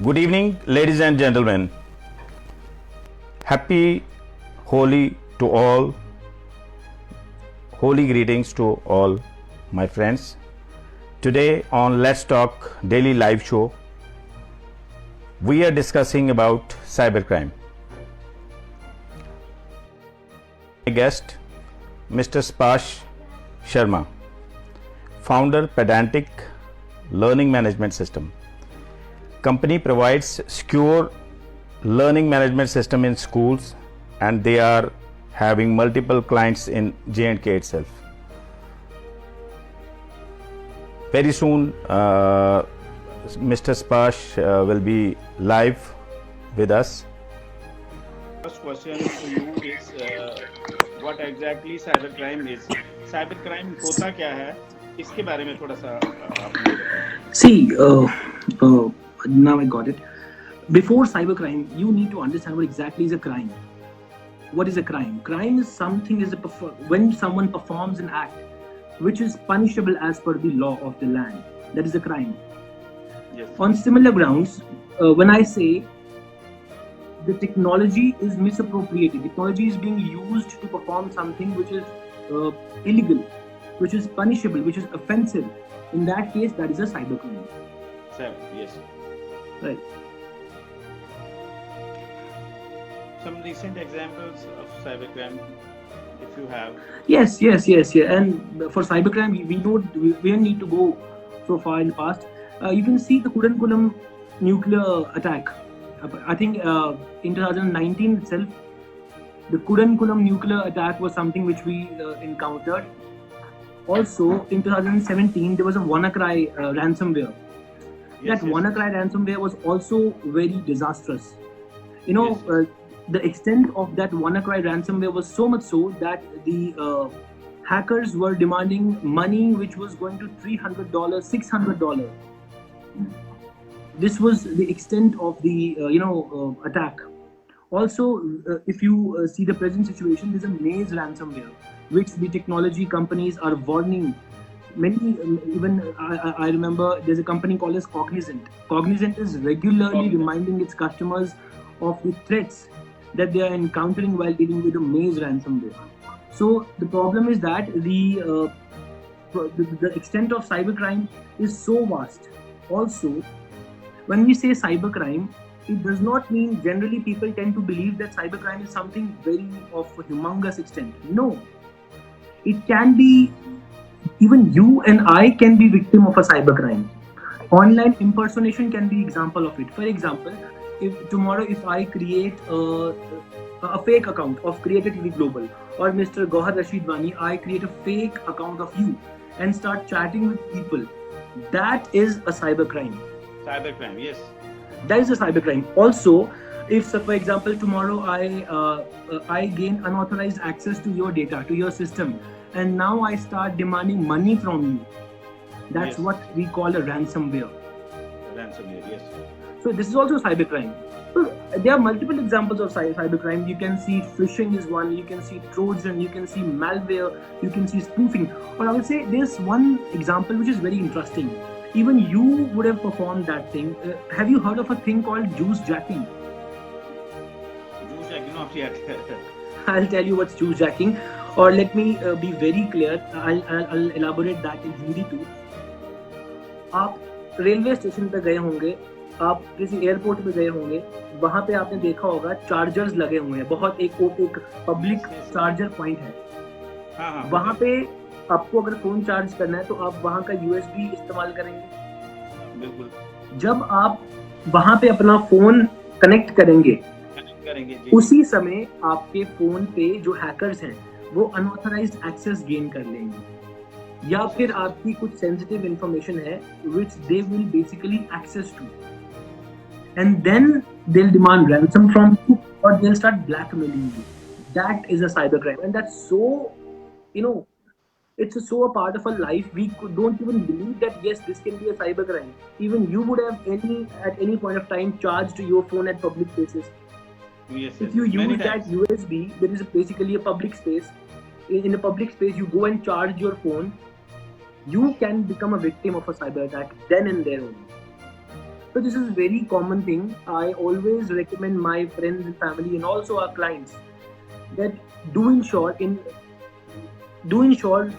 Good evening, ladies and gentlemen. Happy Holi to all. Holy greetings to all my friends. Today on Let's Talk Daily Live Show, we are discussing about cybercrime. My guest, Mr. Spash Sharma, founder Pedantic Learning Management System. Company provides secure learning management system in schools, and they are having multiple clients in J&K itself. Very soon, Mr. Spash will be live with us. First question to you is what exactly cybercrime is? Cybercrime होता क्या है? इसके बारे में थोड़ा सा आपने बताया. See, now I got it. Before cybercrime, you need to understand what exactly is a crime. What is a crime? Crime is something when someone performs an act which is punishable as per the law of the land. That is a crime. Yes. On similar grounds, when I say the technology is misappropriated, technology is being used to perform something which is illegal, which is punishable, which is offensive. In that case, that is a cybercrime. Yes. Right. Some recent examples of cybercrime, if you have. Yes. And for cybercrime, we don't need to go so far in the past. You can see the Kudankulam nuclear attack. I think in 2019 itself, the Kudankulam nuclear attack was something which we encountered. Also, in 2017, there was a WannaCry ransomware. That WannaCry ransomware was also very disastrous. The extent of that WannaCry ransomware was so much so that the hackers were demanding money which was going to $300, $600. This was the extent of the attack. Also, if you see the present situation, there's a Maze ransomware, which the technology companies are warning. I remember there's a company called as Cognizant. Cognizant is regularly reminding its customers of the threats that they are encountering while dealing with the Maze ransomware. So the problem is that the extent of cybercrime is so vast. Also, when we say cybercrime, it does not mean generally people tend to believe that cybercrime is something very of a humongous extent. No. It can be, even you and I can be victim of a cybercrime. Online impersonation can be example of it. For example, if tomorrow I create a fake account of Creator TV Global or Mr. Gohar Rashid Wani, I create a fake account of you and start chatting with people, that is a cybercrime. Cybercrime, yes. That is a cybercrime. Also, if for example tomorrow I gain unauthorized access to your data, to your system, and now I start demanding money from you, that's what we call a ransomware. Ransomware, yes. So this is also cybercrime. So there are multiple examples of cybercrime. You can see phishing is one, you can see Trojan, you can see malware, you can see spoofing. Or I would say there's one example which is very interesting. Even you would have performed that thing. Have you heard of a thing called juice jacking? Juice jacking, not yet. I'll tell you what's juice jacking. Or let me be very clear. I'll elaborate that in Hindi too. आप railway station पे गए होंगे, आप किसी airport पे गए होंगे, वहां पे आपने देखा होगा चार्जर्स लगे हुए हैं. बहुत एक पब्लिक चार्जर पॉइंट है. वहां पे आपको अगर फोन चार्ज करना है तो आप वहां का USB इस्तेमाल करेंगे. बिल्कुल. जब आप वहां पे अपना फोन कनेक्ट करेंगे जी. उसी समय आपके फोन पे जो हैकर्स हैं वो अनऑथराइज्ड एक्सेस गेन कर लेंगे, या फिर आपकी कुछ सेंसिटिव इंफॉर्मेशन है which they will basically access to, and then they'll demand ransom from you or they'll start blackmailing you. That is a cybercrime, and that's so, it's so a part of our life. We don't even believe that yes, this can be a cybercrime. Even you would have at any point of time charged your phone at public places. Yes, if you use that USB, there is basically a public space. In a public space, you go and charge your phone. You can become a victim of a cyber attack then and there only. So this is a very common thing. I always recommend my friends and family and also our clients that do ensure to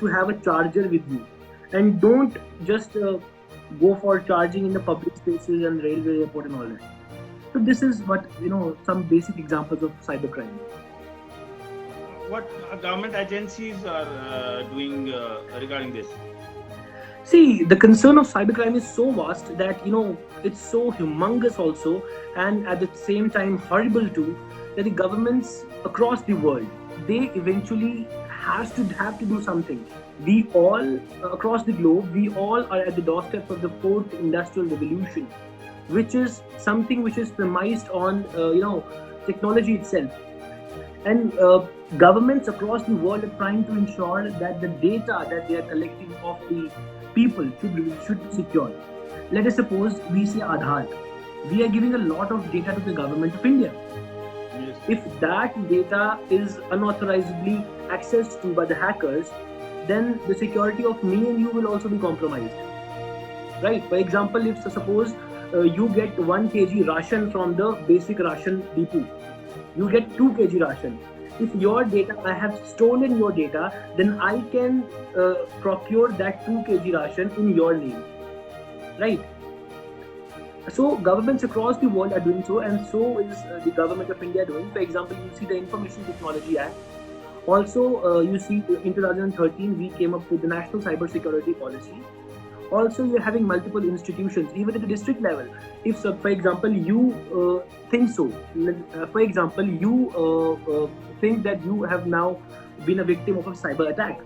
have a charger with you, and don't just go for charging in the public spaces and railway, airport and all that. So this is what, some basic examples of cybercrime. What government agencies are doing regarding this? See, the concern of cybercrime is so vast that, it's so humongous also, and at the same time horrible too, that the governments across the world, they eventually have to do something. We all, across the globe, we all are at the doorstep of the fourth industrial revolution, which is something which is premised on, technology itself. And governments across the world are trying to ensure that the data that they are collecting of the people should be secure. Let us suppose we say Aadhaar. We are giving a lot of data to the government of India. Yes. If that data is unauthorizedly accessed to by the hackers, then the security of me and you will also be compromised. Right? For example, if suppose you get 1 kg ration from the basic ration depot, you get 2 kg ration. If your data, I have stolen your data, then I can procure that 2 kg ration in your name. Right? So governments across the world are doing so, and so is the government of India doing. For example, you see the Information Technology Act. Also, you see in 2013 we came up with the National Cyber Security Policy. Also, you're having multiple institutions, even at the district level. If, so, for example, you think so, for example, you think that you have now been a victim of a cyber attack,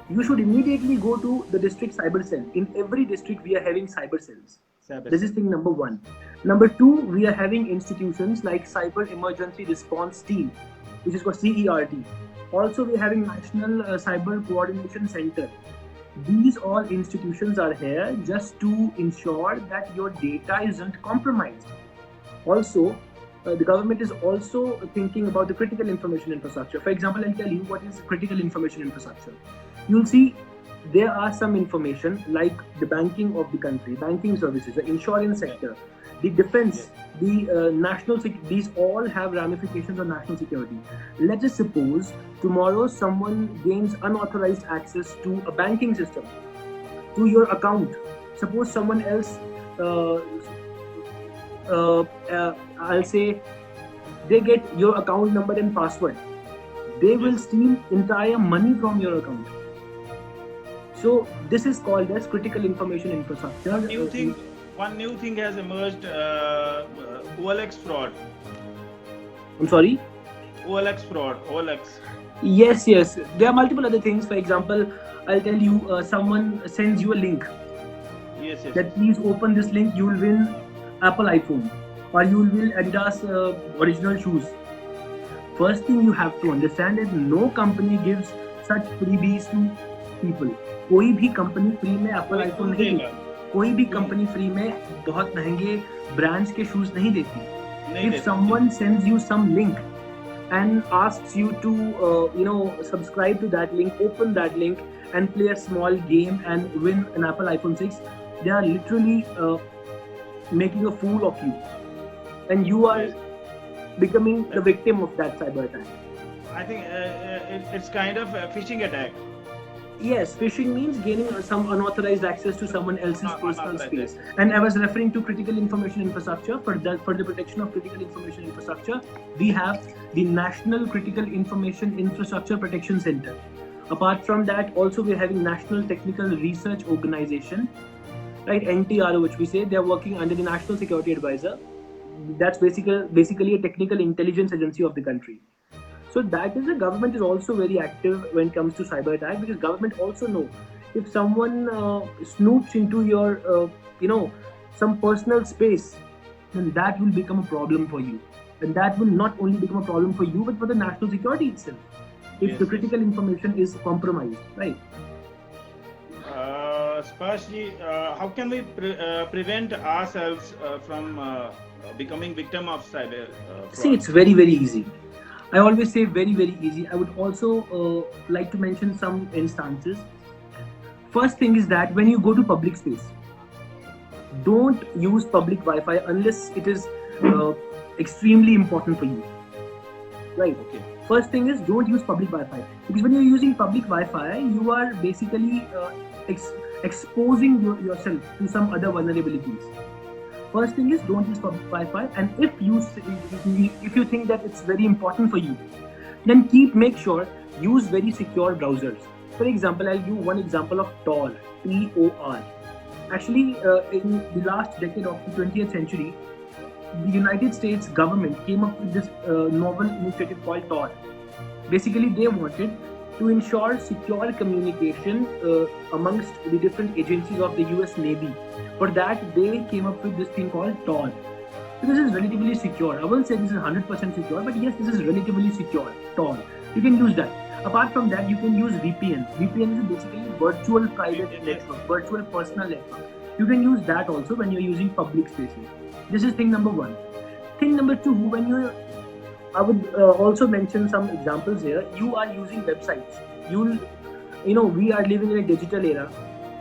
you should immediately go to the district cyber cell. In every district, we are having cyber cells. This is thing number 1. Number 2, we are having institutions like Cyber Emergency Response Team, which is called CERT. Also, we are having National Cyber Coordination Center. These all institutions are here just to ensure that your data isn't compromised. Also, the government is also thinking about the critical information infrastructure. For example, I'll tell you what is critical information infrastructure. You'll see there are some information like the banking of the country, banking services, the insurance sector, the defense, the national security. These all have ramifications on national security. Let us suppose tomorrow someone gains unauthorized access to a banking system, to your account. Suppose someone else, I'll say, they get your account number and password. They will steal entire money from your account. So this is called as critical information infrastructure. One new thing has emerged, OLX fraud. I'm sorry? OLX fraud, OLX. Yes. There are multiple other things. For example, I'll tell you, someone sends you a link. Yes. That please open this link, you will win Apple iPhone, or you will win Adidas original shoes. First thing you have to understand is no company gives such freebies to people. कोई भी company free में Apple iPhone नहीं देती, कोई भी company free में बहुत महंगे ब्रांड्स के शूज नहीं देती. If someone sends you some link and asks you to subscribe to that link, open that link and play a small game and win an Apple iPhone 6, they are literally making a fool of you, and you are becoming the victim of that cyber attack. I think it's kind of a phishing attack. Yes, phishing means gaining some unauthorized access to someone else's personal space. And I was referring to critical information infrastructure. For the protection of critical information infrastructure, we have the National Critical Information Infrastructure Protection Center. Apart from that, also we're having National Technical Research Organization, right? NTRO, which we say, they're working under the National Security Advisor. That's basically a technical intelligence agency of the country. So that is, the government is also very active when it comes to cyber attack, because government also know if someone snoops into your, some personal space, then that will become a problem for you. And that will not only become a problem for you, but for the national security itself, if the critical information is compromised, right? Sparshji, how can we prevent ourselves from becoming victim of cyber fraud? See, it's very, very easy. I always say very, very easy. I would also like to mention some instances. First thing is that when you go to public space, don't use public Wi-Fi unless it is extremely important for you. Right. Okay. First thing is, don't use public Wi-Fi, because when you're using public Wi-Fi, you are basically exposing yourself to some other vulnerabilities. First thing is, don't use public Wi-Fi, and if you think that it's very important for you, then make sure use very secure browsers. For example, I'll give one example of Tor, Tor. Actually, in the last decade of the 20th century, the United States government came up with this novel initiative called Tor. Basically, they wanted to ensure secure communication amongst the different agencies of the US Navy. For that, they came up with this thing called Tor. So this is relatively secure. I won't say this is 100% secure, but yes, this is relatively secure. Tor. You can use that. Apart from that, you can use VPN. VPN is basically virtual private network, virtual personal network. You can use that also when you're using public spaces. This is thing number one. Thing number two, I would also mention some examples here. You are using websites. We are living in a digital era.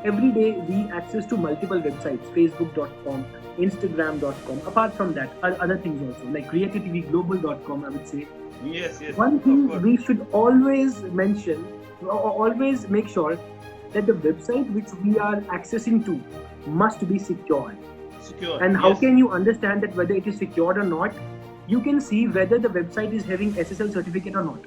Every day we access to multiple websites, facebook.com, instagram.com. Apart from that, other things also, like creativityglobal.com, I would say. Yes. One thing we should always mention, or always make sure that the website which we are accessing to must be secure. And how can you understand that whether it is secured or not? You can see whether the website is having SSL certificate or not.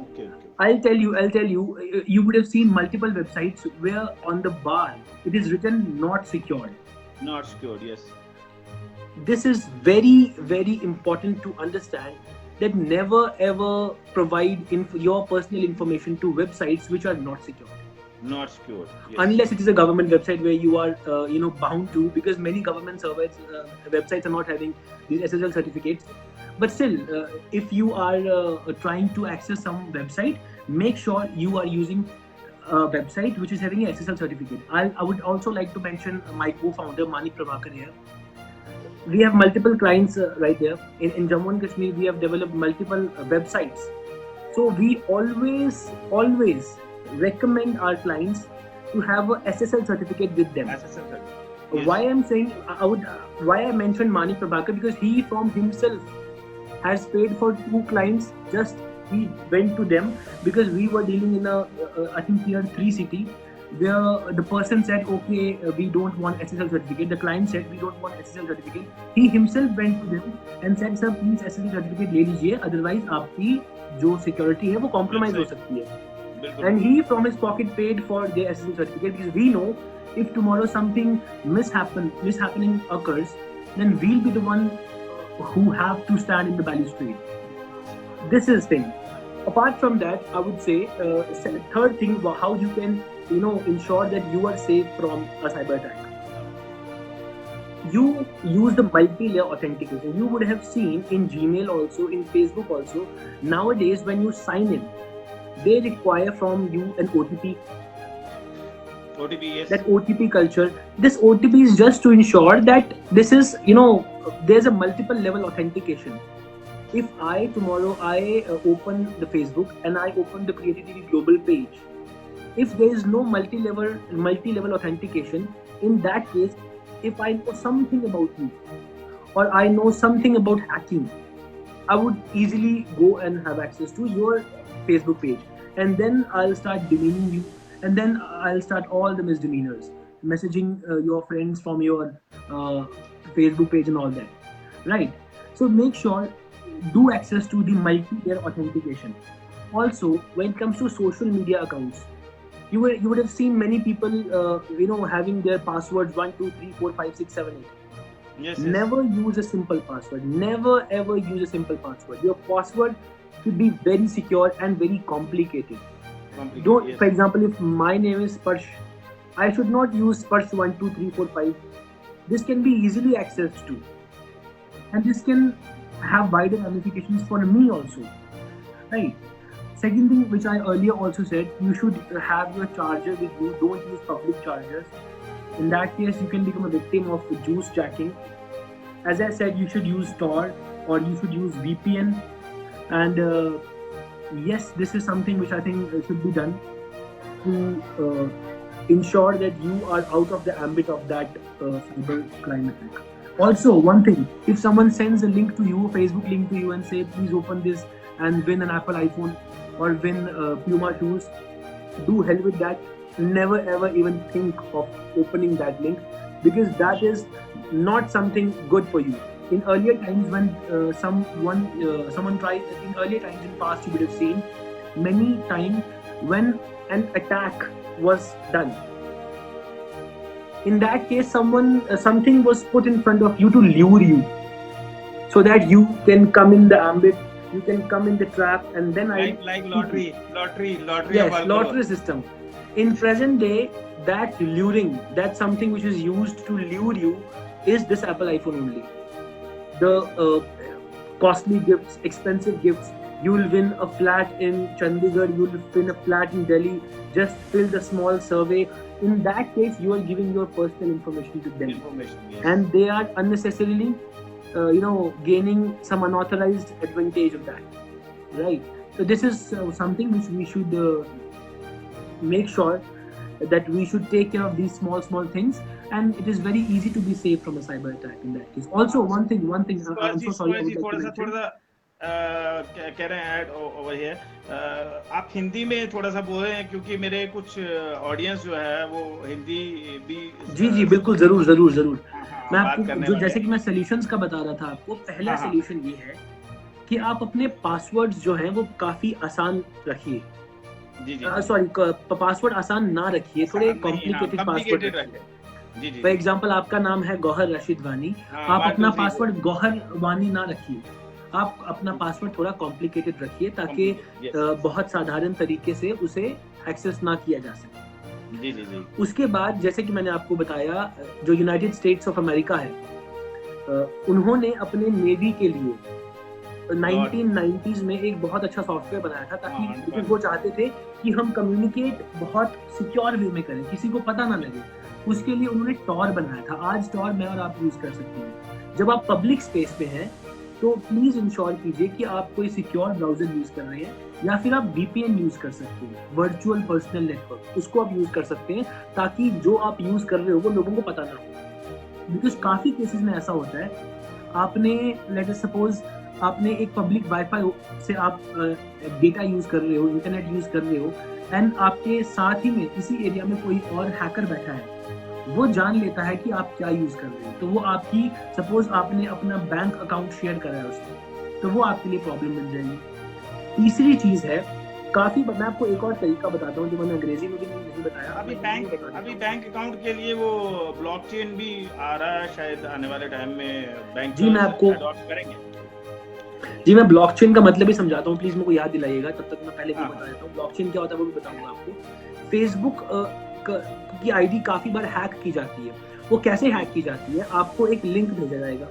Okay. I'll tell you, you would have seen multiple websites where on the bar it is written not secured. Not secured, yes. This is very, very important to understand, that never ever provide your personal information to websites which are not secured. Not secured. Yes. Unless it is a government website where you are bound to, because many government websites are not having these SSL certificates. But still, if you are trying to access some website, make sure you are using a website which is having an SSL certificate. I would also like to mention my co-founder Manik Prabhakar here. We have multiple clients right there. In Jammu and Kashmir, we have developed multiple websites. So we always recommend our clients to have a SSL certificate with them. SSL certificate. Yes. Why I'm saying why I mentioned Manik Prabhakar, because he from himself has paid for 2 clients. Just he went to them because we were dealing in a I think tier 3 city, where the person said, okay, we don't want SSL certificate. The client said, we don't want SSL certificate. He himself went to them and said, sir, please SSL certificate ले लीजिए, otherwise आपकी जो security है वो compromise हो सकती है. And he from his pocket paid for the SSL certificate, because we know if tomorrow something mishappening occurs, then we'll be the one who have to stand in the balustrade. This is thing. Apart from that, I would say third thing, how you can ensure that you are safe from a cyber attack. You use the multi-layer authentication. You would have seen in Gmail also, in Facebook also, nowadays when you sign in, they require from you an OTP. OTP, yes. That OTP culture. This OTP is just to ensure that this is, there's a multiple level authentication. If tomorrow I open the Facebook and I open the Creativity Global page, if there is no multi-level authentication, in that case, if I know something about you or I know something about hacking, I would easily go and have access to your Facebook page, and then I'll start demeaning you, and then I'll start all the misdemeanors, messaging your friends from your Facebook page and all that, right? So make sure do access to the multi-layer authentication. Also, when it comes to social media accounts, you would have seen many people having their passwords 1 2 3 4 5 6 7 8. Yes. Never use a simple password. Never ever use a simple password. Your password should be very secure and very complicated. Don't, for example, if my name is Sparsh, I should not use Sparsh 1 2 3 4 5. This can be easily accessed to, and this can have wider ramifications for me also, right? Second thing, which I earlier also said, you should have your charger with you. Don't use public chargers. In that case, you can become a victim of juice jacking. As I said, you should use Tor or you should use VPN. And yes, this is something which I think should be done to ensure that you are out of the ambit of that cyber crime attack. Also, one thing, if someone sends a link to you, a Facebook link to you, and say please open this and win an Apple iPhone or win Puma shoes, do hell with that. Never ever even think of opening that link, because that is not something good for you. In earlier times, when someone tried, in earlier times in past, you would have seen many times when an attack was done. In that case, something was put in front of you to lure you, so that you can come in the ambit, you can come in the trap, and then like lottery. Yes, lottery system. In present day, that luring, that something which is used to lure you, is this Apple iPhone only. The costly gifts, expensive gifts. You will win a flat in Chandigarh, you will win a flat in Delhi. Just fill the small survey. In that case, you are giving your personal information to them, Yes. and they are unnecessarily, gaining some unauthorized advantage of that, right? So this is something which we should make sure that we should take care of these small things, and it is very easy to be safe from a cyber attack in that case. Also, one thing, I'm so sorry, I would like to mention. कह रहे हैं add over here, आप हिंदी में थोड़ा सा बोल रहे हैं, क्योंकि मेरे कुछ ऑडियंस जो है वो हिंदी भी जी बिल्कुल, जरूर मैं बात आपको करने जो वाले जैसे कि मैं सॉल्यूशंस का बता रहा था आपको, पहला सॉल्यूशन ये है कि आप अपने पासवर्ड्स जो हैं वो काफी आसान रखिए। जी सॉरी, पासवर्ड आसान ना रखिए, थोड़े कॉम्प्लिकेटेड पासवर्ड रखिए। जी फॉर एग्जांपल, आपका नाम है गौहर रशीद वानी, आप अपना पासवर्ड गौहर वानी ना रखिए, आप अपना पासवर्ड थोड़ा कॉम्प्लिकेटेड रखिए, ताकि बहुत साधारण तरीके से उसे एक्सेस ना किया जा सके। जी। उसके बाद, जैसे कि मैंने आपको बताया, जो यूनाइटेड स्टेट्स ऑफ अमेरिका है, उन्होंने अपने नेवी के लिए 1990s में एक बहुत अच्छा सॉफ्टवेयर बनाया था, ताकि क्योंकि वो चाहते थे कि हम कम्युनिकेट बहुत सिक्योर वे में करें, किसी को पता ना लगे। उसके लिए उन्होंने टॉर बनाया था। आज टॉर मैं और आप यूज कर सकते हैं। जब आप पब्लिक स्पेस पे हैं तो प्लीज इंश्योर कीजिए कि आप कोई सिक्योर ब्राउजर यूज कर रहे हैं, या फिर आप VPN यूज कर सकते हैं, वर्चुअल पर्सनल नेटवर्क, उसको आप यूज कर सकते हैं, ताकि जो आप यूज कर रहे हो वो लोगों को पता ना हो। बिकॉज काफी केसेस में ऐसा होता है, आपने लेट अस सपोज आपने एक पब्लिक वाईफाई से आप डेटा यूज कर रहे हो, इंटरनेट यूज कर रहे हो, एंड आपके साथ ही में इसी एरिया में कोई और हैकर बैठा है, वो जान लेता है कि आप क्या यूज कर रहे हो, तो वो आपकी, सपोज आपने अपना बैंक अकाउंट शेयर करा है उसको, तो वो आपके लिए प्रॉब्लम बन जाएगी। तीसरी चीज है, काफी, मैं आपको एक और तरीका बताता हूँ जो मैंने अंग्रेजी में भी नहीं बताया। अभी बैंक अकाउंट के लिए वो ब्लॉकचेन भी आ रहा है, शायद आने वाले टाइम में बैंक जी मैं आपको अडॉप्ट करेंगे। जी मैं ब्लॉकचेन का मतलब ही समझाता हूँ, प्लीज मेरे को याद दिलाइएगा, तब तक मैं पहले भी बता देता हूँ ब्लॉकचेन क्या होता है, वो भी बताऊंगा आपको। फेसबुक की आईडी काफी बार हैक की जाती है। वो कैसे हैक की जाती है? आपको एक लिंक भेजा जाएगा,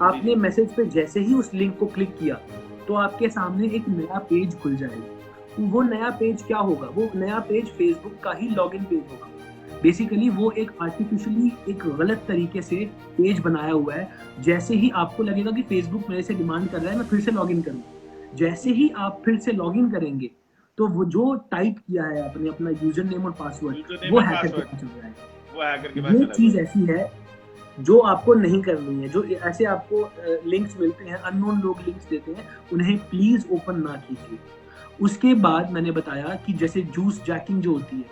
आपने मैसेज पे जैसे ही उस लिंक को क्लिक किया तो आपके सामने एक नया पेज खुल जाएगा। वो नया पेज क्या होगा? वो नया पेज फेसबुक का ही लॉगिन पेज होगा। बेसिकली वो एक आर्टिफिशियली एक गलत तरीके से पेज बनाया हुआ है। जैसे ही आपको लगेगा कि फेसबुक मेरे से डिमांड कर रहा है मैं फिर से लॉगिन करूं, जैसे ही आप फिर से लॉगिन करेंगे तो वो जो टाइप किया है आपने अपना यूजर नेम और पासवर्ड, वो हैकर के पास चल जाएगा। ये चीज ऐसी है जो आपको नहीं करनी है। जो ऐसे आपको लिंक्स मिलते हैं, अननोन लोग लिंक्स देते हैं, उन्हें प्लीज ओपन ना कीजिए। उसके बाद मैंने बताया कि जैसे जूस जैकिंग जो होती है,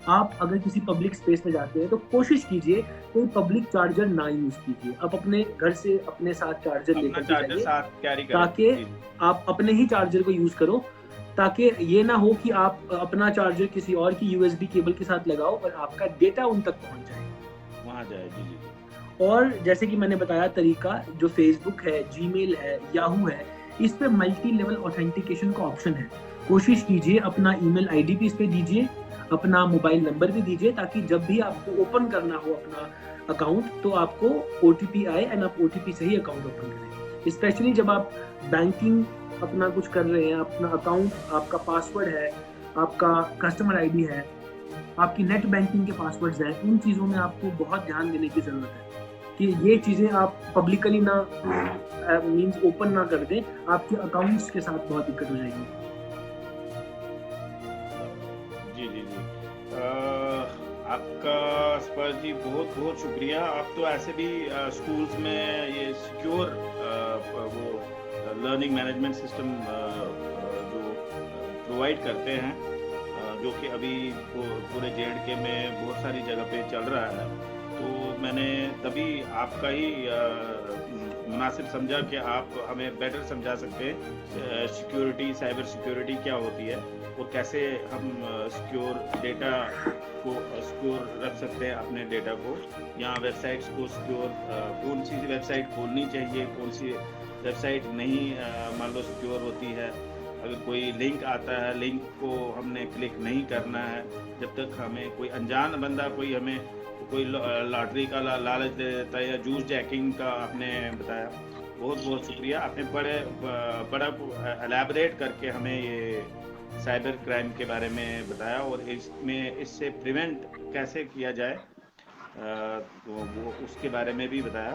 आप अगर किसी पब्लिक स्पेस में जाते हैं तो कोशिश कीजिए कोई पब्लिक चार्जर ना यूज कीजिए। आप अपने घर से अपने साथ चार्जर लेकर जाइए, ताकि आप अपने ही चार्जर को यूज करो, ताकि ये ना हो कि आप अपना चार्जर किसी और की USB केबल के साथ लगाओ और आपका डेटा उन तक पहुंच जाए, वहां जाए। जी। और जैसे कि मैंने बताया तरीका, जो फेसबुक है, जीमेल है, याहू है, इस पे मल्टी लेवल ऑथेंटिकेशन का ऑप्शन है। कोशिश कीजिए अपना ईमेल आईडी भी इस पे दीजिए, अपना मोबाइल नंबर भी दीजिए, ताकि जब भी आपको ओपन करना हो अपना अकाउंट तो आपको OTP आए एंड आप OTP से ही अकाउंट ओपन करें। स्पेशली जब आप बैंकिंग अपना कुछ कर रहे हैं, अपना अकाउंट, आपका पासवर्ड है, आपका कस्टमर ID है, आपकी नेट बैंकिंग के पासवर्ड्स हैं, इन चीज़ों में आपको बहुत ध्यान देने की ज़रूरत है कि ये चीज़ें आप पब्लिकली ना मींस ओपन ना कर दें, आपके अकाउंट्स के साथ बहुत दिक्कत हो जाएगी। जी। आपका स्पर्श जी बहुत बहुत शुक्रिया। आप तो ऐसे भी स्कूल्स में ये सिक्योर वो लर्निंग मैनेजमेंट सिस्टम जो प्रोवाइड करते हैं, जो कि अभी पूरे JNK में बहुत सारी जगह पे चल रहा है। तो मैंने तभी आपका ही मुनासिब समझा कि आप हमें बेटर समझा सकते हैं सिक्योरिटी, साइबर सिक्योरिटी क्या होती है और कैसे हम सिक्योर डेटा को सिक्योर रख सकते हैं, अपने डेटा को, या वेबसाइट्स को सिक्योर, कौन सी वेबसाइट खोलनी चाहिए, कौन सी वेबसाइट नहीं मान लो सिक्योर होती है। अगर कोई लिंक आता है, लिंक को हमने क्लिक नहीं करना है जब तक हमें कोई अनजान बंदा कोई हमें कोई लॉटरी का लालच दे देता है, या जूस जैकिंग का आपने बताया। बहुत बहुत शुक्रिया, आपने बड़ा एलैबोरेट करके हमें ये साइबर क्राइम के बारे में बताया और इससे प्रिवेंट कैसे किया जाए तो वो उसके बारे में भी बताया।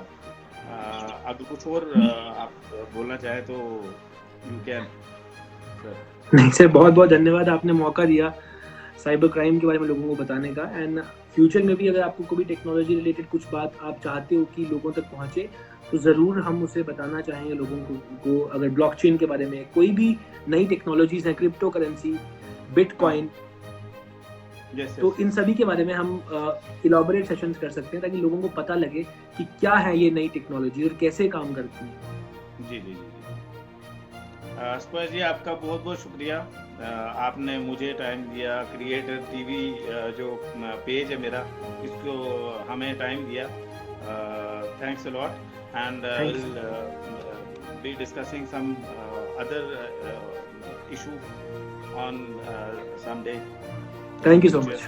अगर कुछ और आप बोलना चाहें तो यू कैन सर। नहीं सर, बहुत बहुत धन्यवाद, आपने मौका दिया साइबर क्राइम के बारे में लोगों को बताने का। एंड फ्यूचर में भी अगर आपको कोई टेक्नोलॉजी रिलेटेड कुछ बात आप चाहते हो कि लोगों तक पहुंचे, तो ज़रूर हम उसे बताना चाहेंगे लोगों को। अगर ब्लॉकचेन के बारे में कोई भी नई टेक्नोलॉजीज हैं, क्रिप्टो करेंसी, बिटकॉइन, तो इन सभी के बारे में हम इलॉबरेट सेशंस कर सकते हैं ताकि लोगों को पता लगे कि क्या है ये नई टेक्नोलॉजी और कैसे काम करती है। जी जी जी स्पर्श जी, आपका बहुत बहुत शुक्रिया। आपने मुझे टाइम दिया, क्रिएटर टीवी जो पेज है मेरा, इसको हमें टाइम दिया। Thanks a lot and will be discussing some other issue on someday. Thank you so much.